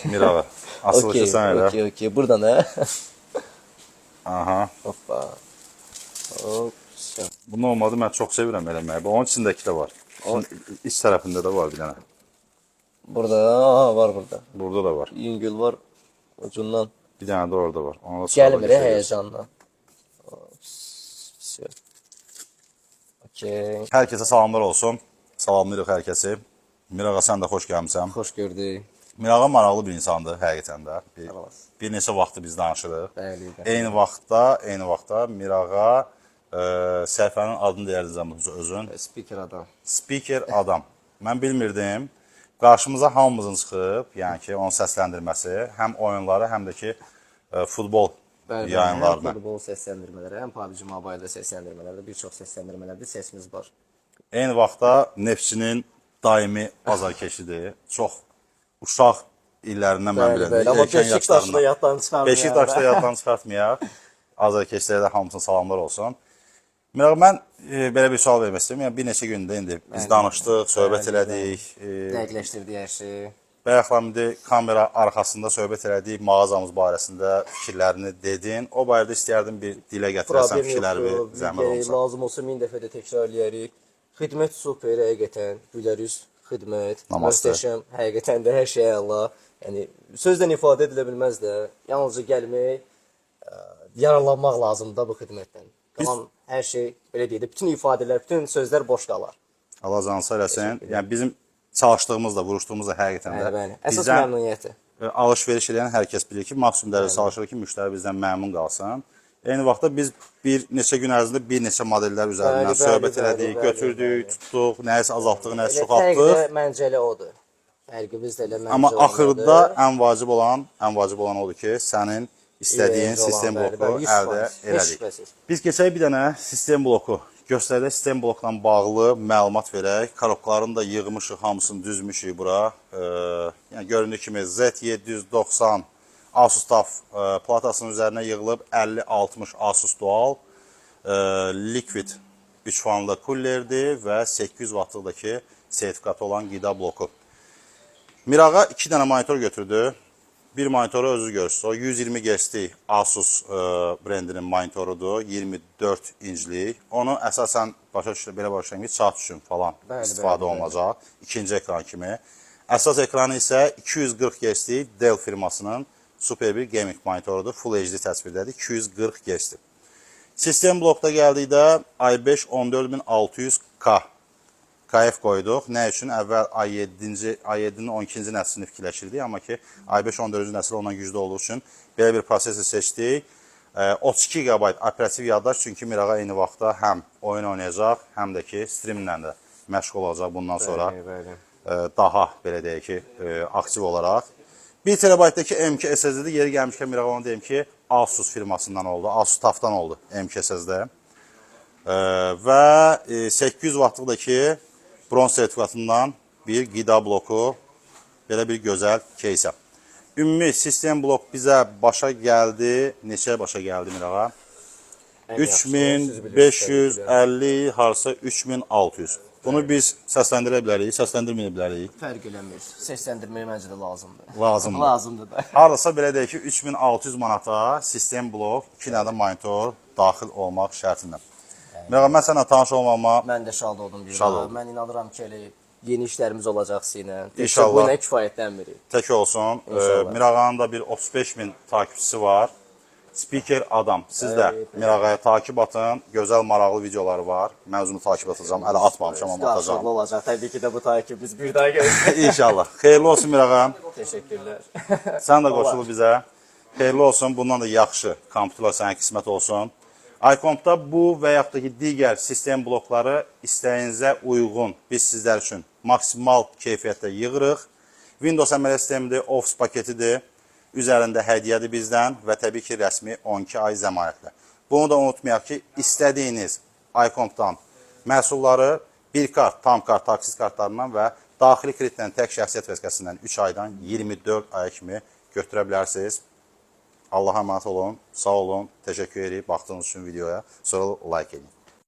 Mirağa. Asılışı Okey, sən elə. okey. Buradan ha. Aha. Hoppa. Hop. Bu normalde mən çox sevirəm eləməyi. Onun içindəki də var. İç tərəfində də var bir dənə. Burada, aha, var burada. Burada da var. Yüngül var ucundan. Bir dənə də orada var. Ona da Gəlmir heyecanla. Okey. Hər kəsə salamlar olsun. Salamlayırıq hər kəsi. Mirağa sən də xoş gəlmisən. Xoş gördük. Mirağa maraqlı bir insandır həqiqətən də. Bir neçə vaxtı biz danışırıq. Bəli. Eyni vaxtda Mirağa səhifənin adını deyərdin özün. Speaker adam. Mən bilmirdim. Qarşımıza hamımızın çıxıb, yəni ki, onun səsləndirməsi, həm oyunları, həm də ki, futbol yayınlarına. Həm futbol səsləndirmələri, həm PUBG Mobile səsləndirmələrdə, bir çox səsləndirmələrdə səsimiz var. Eyni vaxtda Neftçinin daimi azarkeşidir. Çox uşaq illərindən mən bilirəm. Amma Beşiktaşda yaddan çıxarmayaq. Beşiktaşda yaddan çıxartmayaq. Azarkeşlərə də hamısına salamlar olsun. Mirağa, mən belə bir sual vermək istəyirəm. Yəni, bir neçə gündə indi biz danışdıq, söhbət elədik. Dəqiqləşdirdik hər şeyi. Bayaqlamdı kamera arxasında söhbət elədik, mağazamız barəsində fikirlərini dedin. O barədə istəyərdim bir dilə gətirəsən fikirləri, zəhmət olsa. Lazım olsa 1000 dəfə də təkrar eləyərik. Xidmət super, həqiqətən. Gülərüz xidmət. Möhtəşəm, həqiqətən də hər şey əla. Yəni, sözlə ifadə edilə bilməz də. Yalnızca gəlmək, yararlanmaq lazımdır bu xidmətdən. Qalan hər şey, belə deyək də, bütün ifadələr, bütün sözlər boş qalar. Allah canısı eləsin. Yəni, bizim çalışdığımızda, vuruşduğumuzda həqiqətən də əsas məmnuniyyəti. Alış-veriş edən hər kəs bilir ki, maksimum dərəcədə çalışırıq ki, müştəri bizdən məmnun qalsın. Eyni vaxtda biz bir neçə gün ərzində bir neçə modellər üzərindən söhbət elədik, götürdük, tutduq, nəyisə azaltdıq, nəyisə çoxaltdıq. Fərqi məncə elə odur. Fərqimiz də elə məncə amma axırda ən vacib olan odur ki, sənin istədiyin sistem bloku əldə elədik. Biz keçək bir dənə sistem bloku. Göstərdə sistem blokla bağlı məlumat verək. Korobkalarını da yığmışıq, hamısını düzmüşük bura. Yəni, göründüyü kimi Z790 Asus TUF platasının üzərinə yığılıb 50-60 Asus Dual Liquid 3 fanlı kullerdir və 800 wattlıqdakı sertifikatı olan qida bloku. Mirağa 2 dənə monitor götürdü. Bir monitoru özü görürsünüz. O 120 Hz Asus brendinin monitorudur. 24 inçlik. Onu əsasən belə başlayın ki, chat üçün falan istifadə olunacaq. İkinci ekran kimi. Əsas ekranı isə 240 Hz Dell firmasının super bir gaming monitorudur. Full HD təsvirdədir. 240 Hz. Sistem blokda gəldikdə i5 14600K KF qoyduq. Nə üçün? Əvvəl i7-nin 12-ci nəslini fikirləşirdik. Amma ki, i5 14-cü nəsil ondan güclü olduğu üçün belə bir prosesor seçdik. 32 GB operativ yaddaş, çünki Mirağa eyni vaxtda həm oyun oynayacaq, həm də ki, streamlə də məşğul olacaq bundan sonra. Daha, belə deyək ki, aktiv olaraq. 1 TB-dəki M2 SSD-də yeri gəlmişkən Mirağa onu deyim ki, Asus firmasından oldu, Asus TUF-dan oldu M2 SSD. Və 800 wattlıqdakı bronz sertifikatından bir qida bloku, belə bir gözəl keysə. Ümumi sistem blok bizə başa gəldi, neçə başa gəldi Mirağa? 3550, harsa 3600. Bunu biz səsləndirə bilərik, səsləndirməyə bilərik. Fərq eləmir. Səsləndirməyə məncə də lazımdır. Lazımdır da. Harasa belə deyək ki, 3600 manata sistem blok, 2 dənə monitor daxil olmaq şərtindən. Mirağa, mən sənə tanış olmağıma mən də şad oldum. Mən inanıram ki, elə yeni işlərimiz olacaq sizinlə. İnşallah. Bu ilə kifayətlənmirik. Tək olsun. Mirağanın da bir 35.000 takipçisi var. Speaker adam. Siz də Mirağaya takip atın. Gözəl, maraqlı videoları var. Mən özümü takip atacağım. Hələ atmamışam, amma atacağım. Qarşılıqlı olacaq. Təbii ki də bu takibimiz bir daha görüşürüz. İnşallah. Xeyirli olsun Mirağa. Təşəkkürlər. Sən də qoşul bizə. Xeyirli olsun. Bundan da yaxşı kompüterlər sənə qismət olsun. iCompda bu və yaxud da ki, digər sistem blokları istəyinizə uyğun biz sizlər üçün maksimal keyfiyyətdə yığırıq. Windows əməliyyat sistemidir, Office paketidir, üzərində hədiyyədir bizdən və təbii ki, rəsmi 12 ay zəmanətlə. Bunu da unutmayaq ki, istədiyiniz iCompdan məhsulları bir kart, tam kart, taksis kartlarından və daxili kreditlə tək şəxsiyyət vəsiqəsindən 3 aydan 24 aya kimi götürə bilərsiniz. Allah'a emanet olun, sağ olun, təşəkkür edirik baxdığınız üçün videoya, sonra like edin.